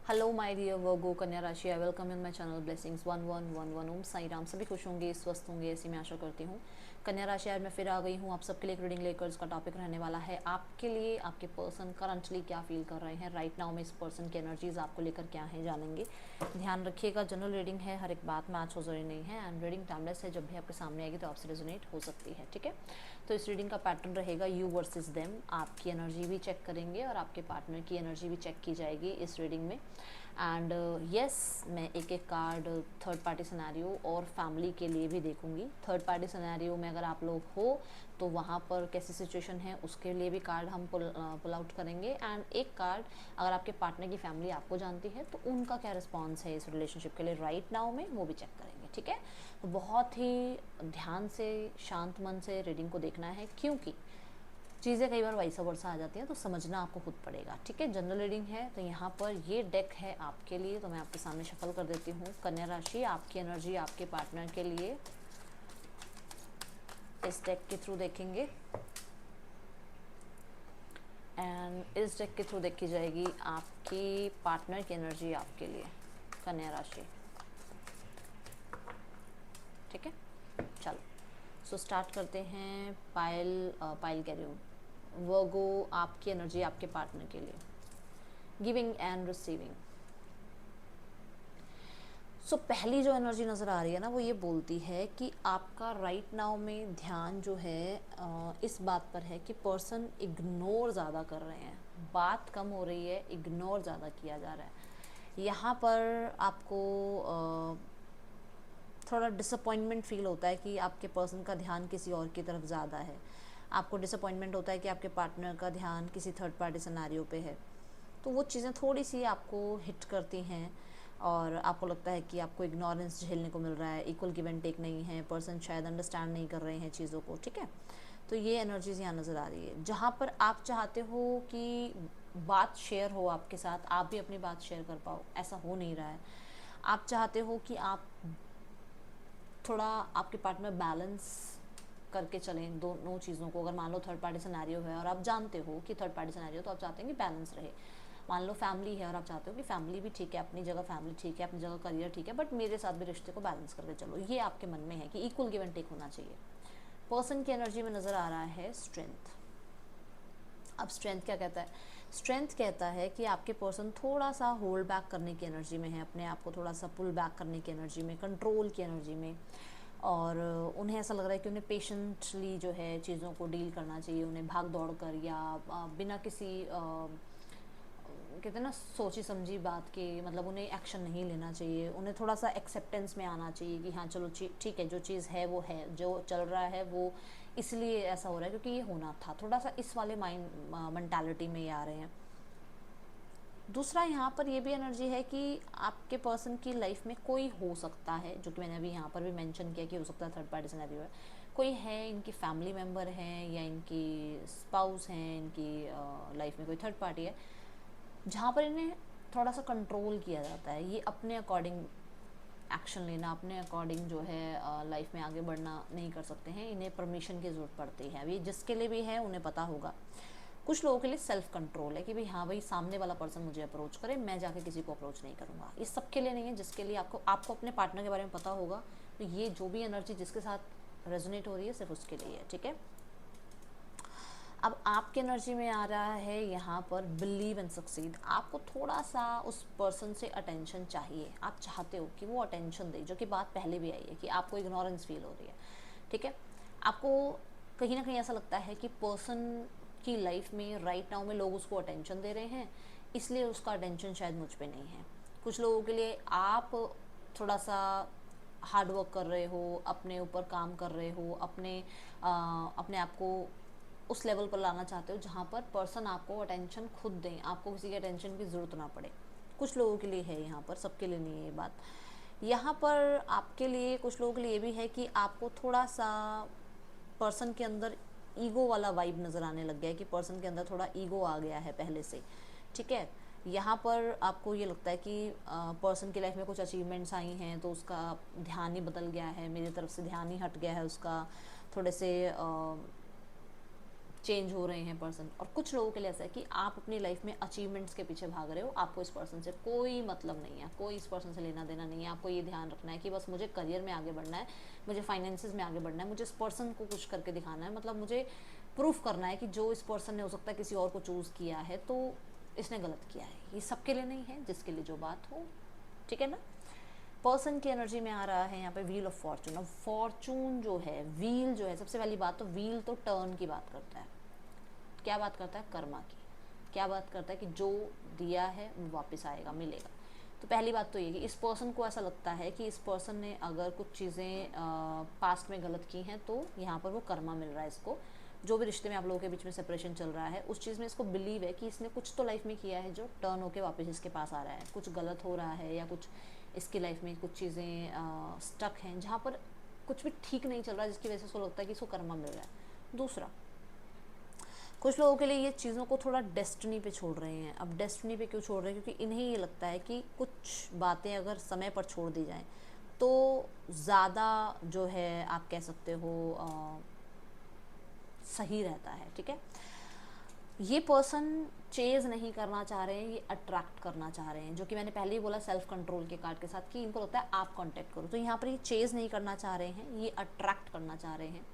Hello my dear वर्गो कन्या राशि, I welcome in my channel blessings 1111। ओम साई राम। सभी खुश होंगे, स्वस्थ होंगे, ऐसी मैं आशा करती हूँ। कन्या राशि, आज मैं फिर आ गई हूँ आप सबके लिए एक रीडिंग लेकर। इसका टॉपिक रहने वाला है आपके लिए आपके पर्सन करंटली क्या फील कर रहे हैं राइट नाउ में। इस पर्सन की एनर्जीज आपको लेकर क्या है जानेंगे। ध्यान रखिएगा, जनरल रीडिंग है, हर एक बात मैच हो जरूरी नहीं है, एंड रीडिंग टाइमलेस है। जब भी आपके सामने आएगी तो आपसे रेजोनेट हो सकती है, ठीक है। तो इस रीडिंग का पैटर्न रहेगा यू वर्सेस देम। आपकी एनर्जी भी चेक करेंगे और आपके पार्टनर की एनर्जी भी चेक की जाएगी इस रीडिंग में। एंड यस, मैं एक एक कार्ड थर्ड पार्टी सिनेरियो और फैमिली के लिए भी देखूंगी। थर्ड पार्टी सिनेरियो में अगर आप लोग हो तो वहाँ पर कैसी सिचुएशन है उसके लिए भी कार्ड हम पुल आउट करेंगे। एंड एक कार्ड अगर आपके पार्टनर की फैमिली आपको जानती है तो उनका क्या रिस्पॉन्स है इस रिलेशनशिप के लिए राइट नाउ में, वो भी चेक करेंगे, ठीक है। तो बहुत ही ध्यान से, शांत मन से रीडिंग को देखना है, क्योंकि चीज़ें कई बार वैसा वर्षा आ जाती हैं तो समझना आपको खुद पड़ेगा, ठीक है। जनरल रीडिंग है तो यहाँ पर ये डेक है आपके लिए, तो मैं आपके सामने शफल कर देती हूँ। कन्या राशि, आपकी एनर्जी आपके पार्टनर के लिए इस डेक के थ्रू देखेंगे। एंड इस डेक के थ्रू देखी जाएगी आपकी पार्टनर की एनर्जी आपके लिए, कन्या राशि, ठीक है। चलो, सो स्टार्ट करते हैं। पायल कह रही हूँ, वर्गो, आपकी एनर्जी आपके पार्टनर के लिए, गिविंग एंड रिसीविंग। सो पहली जो एनर्जी नज़र आ रही है ना, वो ये बोलती है कि आपका राइट नाउ में ध्यान जो है इस बात पर है कि पर्सन इग्नोर ज़्यादा कर रहे हैं। बात कम हो रही है, इग्नोर ज़्यादा किया जा रहा है। यहाँ पर आपको थोड़ा डिसअपॉइंटमेंट फील होता है कि आपके पर्सन का ध्यान किसी और की तरफ ज़्यादा है। आपको डिसअपॉइंटमेंट होता है कि आपके पार्टनर का ध्यान किसी थर्ड पार्टी सिनेरियो पे है। तो वो चीज़ें थोड़ी सी आपको हिट करती हैं और आपको लगता है कि आपको इग्नोरेंस झेलने को मिल रहा है, इक्वल गिव एंड टेक नहीं है, पर्सन शायद अंडरस्टैंड नहीं कर रहे हैं चीज़ों को, ठीक है। तो ये एनर्जीज यहाँ नज़र आ रही है, जहाँ पर आप चाहते हो कि बात शेयर हो आपके साथ, आप भी अपनी बात शेयर कर पाओ, ऐसा हो नहीं रहा है। आप चाहते हो कि आप थोड़ा आपके पार्टनर बैलेंस करके चलें दोनों चीज़ों को। अगर मान लो थर्ड पार्टी सिनेरियो है और आप जानते हो कि थर्ड पार्टी सिनेरियो, तो आप चाहते हैं कि बैलेंस रहे। मान लो फैमिली है और आप चाहते हो कि फैमिली भी ठीक है, अपनी जगह फैमिली ठीक है, अपनी जगह करियर ठीक है, बट मेरे साथ भी रिश्ते को बैलेंस करके चलो। ये आपके मन में है कि इक्वल गिव एंड टेक होना चाहिए। पर्सन की एनर्जी में नज़र आ रहा है स्ट्रेंथ। अब स्ट्रेंथ क्या कहता है? स्ट्रेंथ कहता है कि आपके पर्सन थोड़ा सा होल्ड बैक करने की एनर्जी में है, अपने आप को थोड़ा सा पुल बैक करने की एनर्जी में, कंट्रोल की एनर्जी में। और उन्हें ऐसा लग रहा है कि उन्हें पेशेंटली जो है चीज़ों को डील करना चाहिए, उन्हें भाग दौड़ कर या बिना किसी कहते हैं ना सोची समझी बात के, मतलब उन्हें एक्शन नहीं लेना चाहिए। उन्हें थोड़ा सा एक्सेप्टेंस में आना चाहिए कि हाँ चलो ठीक है, जो चीज़ है वो है, जो चल रहा है वो इसलिए ऐसा हो रहा है क्योंकि ये होना था। थोड़ा सा इस वाले माइंड मेंटालिटी में ये आ रहे हैं। दूसरा यहाँ पर ये भी एनर्जी है कि आपके पर्सन की लाइफ में कोई हो सकता है, जो कि मैंने अभी यहाँ पर भी मेंशन किया कि हो सकता है थर्ड पार्टी सिनेरियो है, कोई है, इनकी फैमिली मेम्बर हैं या इनकी स्पाउस हैं, इनकी लाइफ में कोई थर्ड पार्टी है, जहाँ पर इन्हें थोड़ा सा कंट्रोल किया जाता है। ये अपने अकॉर्डिंग एक्शन लेना, अपने अकॉर्डिंग जो है लाइफ में आगे बढ़ना नहीं कर सकते हैं, इन्हें परमिशन की ज़रूरत पड़ती है। अभी जिसके लिए भी है उन्हें पता होगा। कुछ लोगों के लिए सेल्फ कंट्रोल है कि भाई हाँ भाई, सामने वाला पर्सन मुझे अप्रोच करे, मैं जाके किसी को अप्रोच नहीं करूँगा। ये सबके लिए नहीं है, जिसके लिए आपको अपने पार्टनर के बारे में पता होगा। तो ये जो भी एनर्जी जिसके साथ रेजोनेट हो रही है सिर्फ उसके लिए है, ठीक है। अब आपके एनर्जी में आ रहा है यहाँ पर बिलीव एंड सक्सीड। आपको थोड़ा सा उस पर्सन से अटेंशन चाहिए, आप चाहते हो कि वो अटेंशन दे, जो कि बात पहले भी आई है कि आपको इग्नोरेंस फील हो रही है, ठीक है। आपको कहीं ना कहीं ऐसा लगता है कि पर्सन की लाइफ में राइट नाउ में लोग उसको अटेंशन दे रहे हैं, इसलिए उसका अटेंशन शायद मुझ पे नहीं है। कुछ लोगों के लिए आप थोड़ा सा हार्ड वर्क कर रहे हो, अपने ऊपर काम कर रहे हो, अपने आप को उस लेवल पर लाना चाहते हो जहाँ पर पर्सन आपको अटेंशन खुद दें, आपको किसी की अटेंशन की ज़रूरत ना पड़े। कुछ लोगों के लिए है यहाँ पर, सबके लिए नहीं है ये बात। यहाँ पर आपके लिए, कुछ लोगों के लिए ये भी है कि आपको थोड़ा सा पर्सन के अंदर ईगो वाला वाइब नज़र आने लग गया है, कि पर्सन के अंदर थोड़ा ईगो आ गया है पहले से, ठीक है। यहाँ पर आपको ये लगता है कि पर्सन की लाइफ में कुछ अचीवमेंट्स आई हैं तो उसका ध्यान ही बदल गया है, मेरी तरफ से ध्यान ही हट गया है उसका, थोड़े से चेंज हो रहे हैं पर्सन। और कुछ लोगों के लिए ऐसा है कि आप अपनी लाइफ में अचीवमेंट्स के पीछे भाग रहे हो, आपको इस पर्सन से कोई मतलब नहीं है, कोई इस पर्सन से लेना देना नहीं है। आपको ये ध्यान रखना है कि बस मुझे करियर में आगे बढ़ना है, मुझे फाइनेंसिस में आगे बढ़ना है, मुझे इस पर्सन को कुछ करके दिखाना है, मतलब मुझे प्रूफ करना है कि जो इस पर्सन ने हो सकता है किसी और को चूज़ किया है तो इसने गलत किया है। ये सबके लिए नहीं है, जिसके लिए जो बात हो, ठीक है ना। पर्सन की एनर्जी में आ रहा है यहाँ पे व्हील ऑफ फॉर्चून। अब फॉर्चून जो है, व्हील जो है, सबसे पहली बात तो व्हील तो टर्न की बात करता है। क्या बात करता है? कर्मा की। क्या बात करता है कि जो दिया है वो वापस आएगा, मिलेगा। तो पहली बात तो ये कि इस पर्सन को ऐसा लगता है कि इस पर्सन ने अगर कुछ चीज़ें पास्ट में गलत की हैं तो यहाँ पर वो कर्मा मिल रहा है इसको। जो भी रिश्ते में आप लोगों के बीच में सेपरेशन चल रहा है, उस चीज़ में इसको बिलीव है कि इसने कुछ तो लाइफ में किया है जो टर्न होके वापस इसके पास आ रहा है। कुछ गलत हो रहा है या कुछ इसकी लाइफ में कुछ चीज़ें स्टक हैं जहाँ पर कुछ भी ठीक नहीं चल रहा, जिसकी वजह से उसको लगता है कि इसको कर्मा मिल रहा है। दूसरा, कुछ लोगों के लिए ये चीज़ों को थोड़ा डेस्टिनी पे छोड़ रहे हैं। अब डेस्टिनी पे क्यों छोड़ रहे हैं? क्योंकि इन्हें ये लगता है कि कुछ बातें अगर समय पर छोड़ दी जाएं तो ज़्यादा जो है आप कह सकते हो सही रहता है, ठीक है। ये पर्सन चेज नहीं करना चाह रहे हैं, ये अट्रैक्ट करना चाह रहे हैं, जो कि मैंने पहले ही बोला सेल्फ कंट्रोल के कार्ड के साथ कि इनको लगता है आप कांटेक्ट करो। तो यहाँ पर ये चेज नहीं करना चाह रहे हैं, ये अट्रैक्ट करना चाह रहे हैं।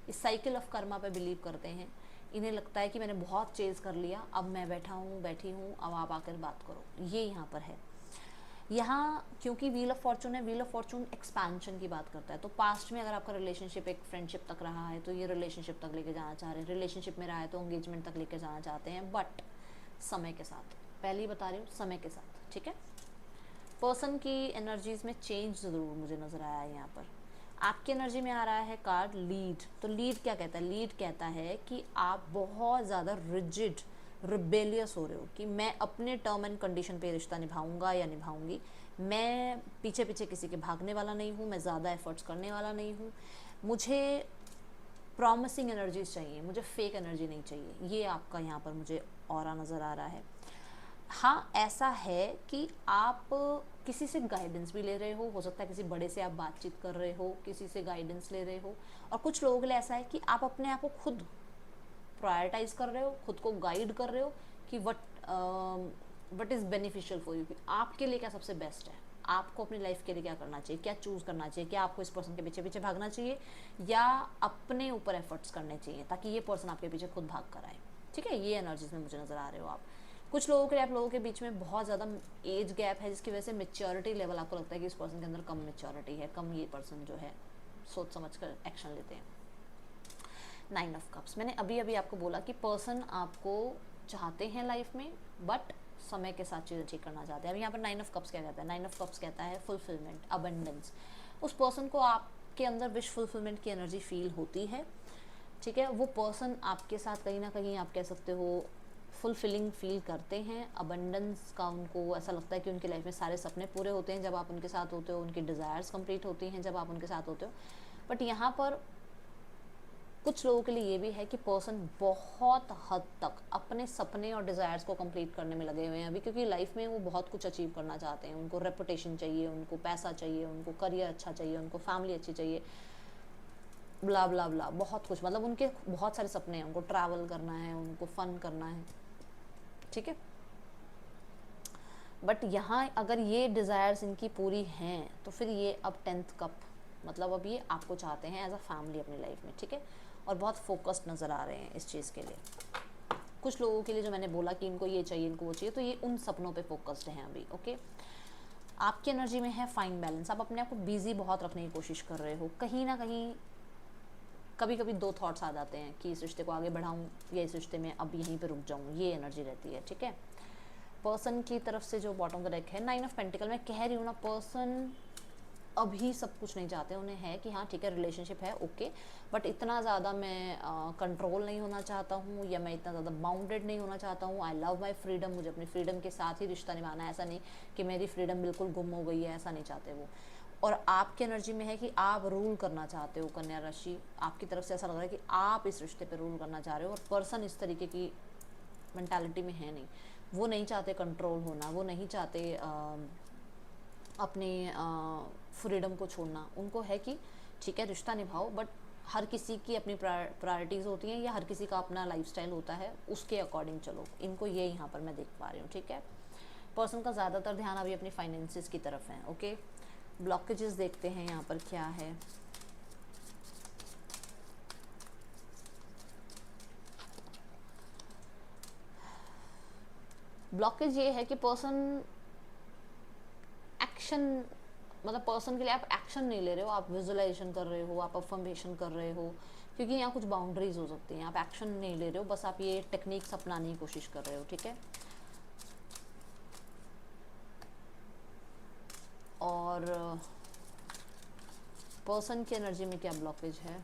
इस साइकिल ऑफ कर्मा पे बिलीव करते हैं। इन्हें लगता है कि मैंने बहुत चेज कर लिया, अब मैं बैठी हूँ, अब आप आकर बात करो। ये यहाँ पर है। यहाँ क्योंकि व्हील ऑफ फॉर्चून है, व्हील ऑफ फॉर्चून एक्सपेंशन की बात करता है। तो पास्ट में अगर आपका रिलेशनशिप एक फ्रेंडशिप तक रहा है तो ये रिलेशनशिप तक लेके जाना चाह रहे हैं, रिलेशनशिप में रहा है तो एंगेजमेंट तक लेके जाना चाहते हैं, बट समय के साथ, पहले ही बता रही हूँ, समय के साथ, ठीक है। पर्सन की एनर्जीज में चेंज ज़रूर मुझे नज़र आया है यहाँ पर। आपकी एनर्जी में आ रहा है कार्ड लीड। तो लीड क्या कहता है? लीड कहता है कि आप बहुत ज़्यादा रिजिड, रिबेलियस हो रहे हो कि मैं अपने टर्म एंड कंडीशन पे रिश्ता निभाऊंगा या निभाऊंगी। मैं पीछे पीछे किसी के भागने वाला नहीं हूँ, मैं ज़्यादा एफर्ट्स करने वाला नहीं हूँ। मुझे प्रॉमिसिंग एनर्जीज चाहिए, मुझे फेक एनर्जी नहीं चाहिए। ये आपका यहाँ पर मुझे ऑरा नज़र आ रहा है। हाँ, ऐसा है कि आप किसी से गाइडेंस भी ले रहे हो सकता है किसी बड़े से आप बातचीत कर रहे हो, किसी से गाइडेंस ले रहे हो। और कुछ लोगों के लिए ऐसा है कि आप अपने आप को खुद प्रायोरिटाइज कर रहे हो, खुद को गाइड कर रहे हो कि what is beneficial for you, कि आपके लिए क्या सबसे बेस्ट है, आपको अपनी लाइफ के लिए क्या करना चाहिए, क्या चूज़ करना चाहिए, क्या आपको इस पर्सन के पीछे पीछे भागना चाहिए या अपने ऊपर एफर्ट्स करने चाहिए ताकि ये पर्सन आपके पीछे खुद भाग कर आए, ठीक है। ये एनर्जीज में मुझे नज़र आ रहे हो आप। कुछ लोगों के लिए आप लोगों के बीच में बहुत ज़्यादा एज गैप है, जिसकी वजह से मेच्योरिटी लेवल आपको लगता है कि इस पर्सन के अंदर कम मेच्योरिटी है, कम ये पर्सन जो है सोच समझ कर एक्शन लेते हैं। 9 ऑफ कप्स, मैंने अभी अभी आपको बोला कि पर्सन आपको चाहते हैं लाइफ में, बट समय के साथ चीज़ें ठीक करना चाहते हैं। अब यहाँ पर 9 ऑफ कप्स क्या कहता है? 9 ऑफ कप्स कहता है फुलफिलमेंट, अबंडेंस। उस पर्सन को आपके अंदर विश फुलफिलमेंट की एनर्जी फील होती है, ठीक है। वो पर्सन आपके साथ कहीं ना कहीं आप कह सकते हो फुलफिलिंग फील करते हैं, अबंडेंस का उनको ऐसा लगता है कि उनकी लाइफ में सारे सपने पूरे होते हैं जब आप उनके साथ होते हो, उनकी डिज़ायर्स कंप्लीट होती हैं जब आप उनके साथ होते हो। बट यहाँ पर कुछ लोगों के लिए ये भी है कि पर्सन बहुत हद तक अपने सपने और डिज़ायर्स को कंप्लीट करने में लगे हुए हैं अभी, क्योंकि लाइफ में वो बहुत कुछ अचीव करना चाहते हैं। उनको रेपुटेशन चाहिए, उनको पैसा चाहिए, उनको करियर अच्छा चाहिए, उनको फैमिली अच्छी चाहिए, ब्ला ब्ला ब्ला, बहुत कुछ, मतलब उनके बहुत सारे सपने हैं। उनको ट्रैवल करना है, उनको फ़न करना है, ठीक है। बट यहाँ अगर ये डिज़ायर्स इनकी पूरी हैं तो फिर ये अब 10th कप, मतलब अब ये आपको चाहते हैं एज अ फैमिली अपनी लाइफ में, ठीक है। और बहुत फोकस्ड नज़र आ रहे हैं इस चीज़ के लिए। कुछ लोगों के लिए जो मैंने बोला कि इनको ये चाहिए, इनको वो चाहिए, तो ये उन सपनों पे फोकस्ड हैं अभी, ओके। आपकी एनर्जी में है फाइन बैलेंस। आप अपने आप को बिजी बहुत रखने की कोशिश कर रहे हो। कहीं ना कहीं कभी कभी 2 थॉट्स आ जाते हैं कि इस रिश्ते को आगे बढ़ाऊँ या इस रिश्ते में अब यहीं पे रुक जाऊँ, ये एनर्जी रहती है, ठीक है। पर्सन की तरफ से जो बॉटम का डेक है 9 ऑफ पेंटिकल, मैं कह रही हूँ ना, पर्सन अभी सब कुछ नहीं चाहते। उन्हें है कि हाँ ठीक है रिलेशनशिप है, ओके, बट इतना ज़्यादा मैं कंट्रोल नहीं होना चाहता हूँ या मैं इतना ज़्यादा बाउंडेड नहीं होना चाहता हूँ। आई लव माई फ्रीडम, मुझे अपनी फ्रीडम के साथ ही रिश्ता निभाना है। ऐसा नहीं कि मेरी फ्रीडम बिल्कुल गुम हो गई है, ऐसा नहीं चाहते वो। और आपकी एनर्जी में है कि आप रूल करना चाहते हो, कन्या राशि। आपकी तरफ से ऐसा लग रहा है कि आप इस रिश्ते पे रूल करना चाह रहे हो, और पर्सन इस तरीके की मेंटालिटी में है नहीं। वो नहीं चाहते कंट्रोल होना, वो नहीं चाहते अपने फ्रीडम को छोड़ना। उनको है कि ठीक है रिश्ता निभाओ, बट हर किसी की अपनी प्रायोरिटीज़ होती हैं या हर किसी का अपना लाइफस्टाइल होता है, उसके अकॉर्डिंग चलो। इनको ये यहाँ पर मैं देख पा रही हूँ, ठीक है। पर्सन का ज़्यादातर ध्यान अभी अपनी फाइनेंसिस की तरफ है, ओके। ब्लॉकेजेस देखते हैं यहाँ पर क्या है। ब्लॉकेज ये है कि पर्सन एक्शन, मतलब पर्सन के लिए आप एक्शन नहीं ले रहे हो, आप विजुअलाइजेशन कर रहे हो, आप अफर्मेशन कर रहे हो, क्योंकि यहाँ कुछ बाउंड्रीज हो सकती हैं। आप एक्शन नहीं ले रहे हो, बस आप ये टेक्निक्स अपनाने की कोशिश कर रहे हो, ठीक है। और पर्सन की एनर्जी में क्या ब्लॉकेज है?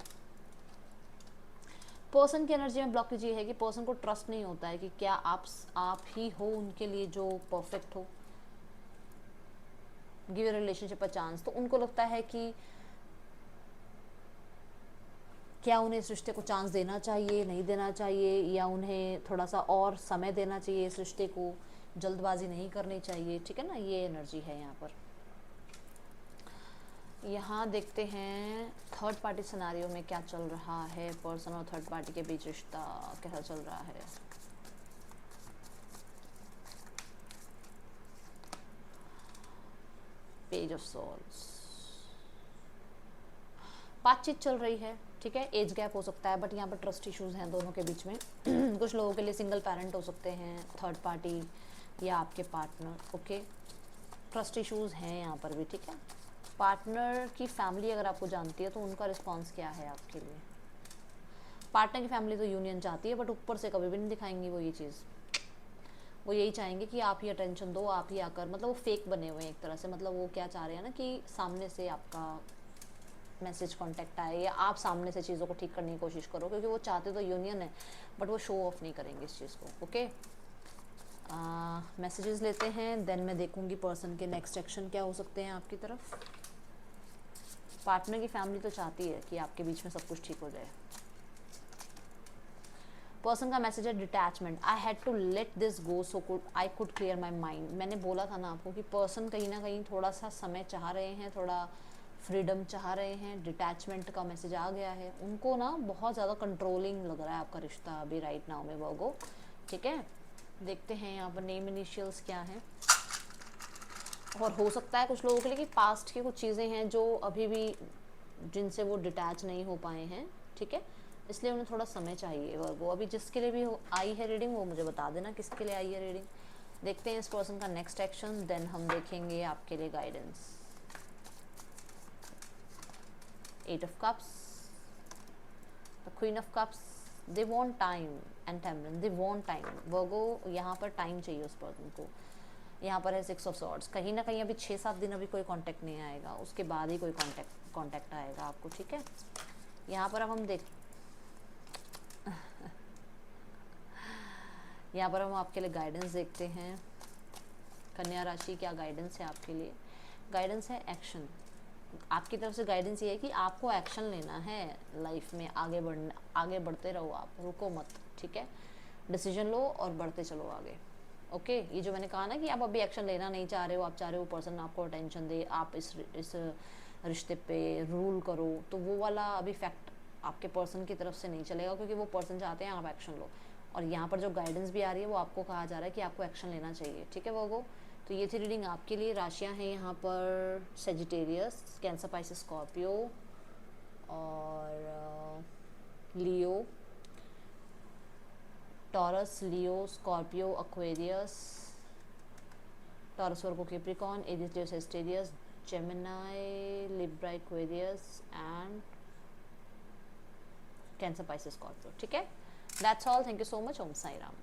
पर्सन की एनर्जी में ब्लॉकेज ये है कि पर्सन को ट्रस्ट नहीं होता है कि क्या आप ही हो उनके लिए जो परफेक्ट हो। गिव रिलेशनशिप अ चांस, तो उनको लगता है कि क्या उन्हें इस रिश्ते को चांस देना चाहिए, नहीं देना चाहिए, या उन्हें थोड़ा सा और समय देना चाहिए, इस रिश्ते को जल्दबाजी नहीं करनी चाहिए, ठीक है ना। ये एनर्जी है यहाँ पर। यहाँ देखते हैं थर्ड पार्टी सिनारियो में क्या चल रहा है, पर्सन और थर्ड पार्टी के बीच रिश्ता कैसा चल रहा है। पेज ऑफ सोल्स, बातचीत चल रही है, ठीक है। एज गैप हो सकता है, बट यहाँ पर ट्रस्ट इश्यूज हैं दोनों के बीच में। कुछ लोगों के लिए सिंगल पेरेंट हो सकते हैं थर्ड पार्टी या आपके पार्टनर, ओके। ट्रस्ट इश्यूज हैं यहाँ पर भी, ठीक है। पार्टनर की फैमिली अगर आपको जानती है तो उनका रिस्पॉन्स क्या है आपके लिए। पार्टनर की फैमिली तो यूनियन चाहती है, बट ऊपर से कभी भी नहीं दिखाएंगी वो ये चीज़। वो यही चाहेंगे कि आप ही अटेंशन दो, आप ही आकर, मतलब वो फेक बने हुए हैं एक तरह से। मतलब वो क्या चाह रहे हैं ना कि सामने से आपका मैसेज कांटेक्ट आए या आप सामने से चीज़ों को ठीक करने की कोशिश करो, क्योंकि वो चाहते तो यूनियन है, बट वो शो ऑफ नहीं करेंगे इस चीज़ को, ओके। मैसेजेस लेते हैं, देन मैं देखूंगी पर्सन के नेक्स्ट एक्शन क्या हो सकते हैं आपकी तरफ। पार्टनर की फैमिली तो चाहती है कि आपके बीच में सब कुछ ठीक हो जाए। पर्सन का मैसेज है detachment. I had to let this go so I could clear my mind. मैंने बोला था ना आपको कि पर्सन कहीं ना कहीं थोड़ा सा समय चाह रहे हैं, थोड़ा फ्रीडम चाह रहे हैं। डिटैचमेंट का मैसेज आ गया है। उनको ना बहुत ज़्यादा कंट्रोलिंग लग रहा है आपका रिश्ता अभी राइट नाउ में, वर्गो, ठीक है। देखते हैं यहाँ पर नेम इनिशियल्स क्या हैं। और हो सकता है कुछ लोगों के लिए कि पास्ट की कुछ चीज़ें हैं जो अभी भी जिनसे वो डिटैच नहीं हो पाए हैं, ठीक है। इसलिए उन्हें थोड़ा समय चाहिए वर्गो। अभी जिसके लिए भी आई है रीडिंग वो मुझे बता देना किसके लिए आई है रीडिंग। देखते हैं इस पर्सन का नेक्स्ट एक्शन, देन हम देखेंगे आपके लिए guidance. 8 of Cups, the Queen of Cups, they want time and temperance, they want time। वर्गो यहाँ पर टाइम चाहिए उस पर्सन को। यहाँ पर है 6 of Swords। कहीं ना कहीं अभी 6-7 दिन अभी कोई कांटेक्ट नहीं आएगा, उसके बाद ही कोई कांटेक्ट आएगा आपको, ठीक है। यहाँ पर अब हम यहाँ पर हम आपके लिए गाइडेंस देखते हैं। कन्या राशि, क्या गाइडेंस है आपके लिए? गाइडेंस है एक्शन। आपकी तरफ से गाइडेंस ये है कि आपको एक्शन लेना है लाइफ में, आगे बढ़ते रहो आप, रुको मत, ठीक है। डिसीजन लो और बढ़ते चलो आगे, ओके। ये जो मैंने कहा ना कि आप अभी एक्शन लेना नहीं चाह रहे हो, आप चाह रहे हो पर्सन आपको अटेंशन दे, आप इस रिश्ते पे रूल करो, तो वो वाला अभी फैक्ट आपके पर्सन की तरफ से नहीं चलेगा, क्योंकि वो पर्सन चाहते हैं आप एक्शन लो। और यहाँ पर जो गाइडेंस भी आ रही है वो आपको कहा जा रहा है कि आपको एक्शन लेना चाहिए, ठीक है वर्गो। तो ये थी रीडिंग आपके लिए। राशियाँ हैं यहाँ पर सेजिटेरियस, कैंसर, पाइसेस, स्कॉर्पियो और Leo, Taurus, Leo, Scorpio, Aquarius, Taurus, Virgo, Capricorn, Aries, Leo, Sagittarius, Gemini, Libra, Aquarius and Cancer, Pisces, Scorpio, ठीक है। That's all. Thank you so much. Om Sai Ram.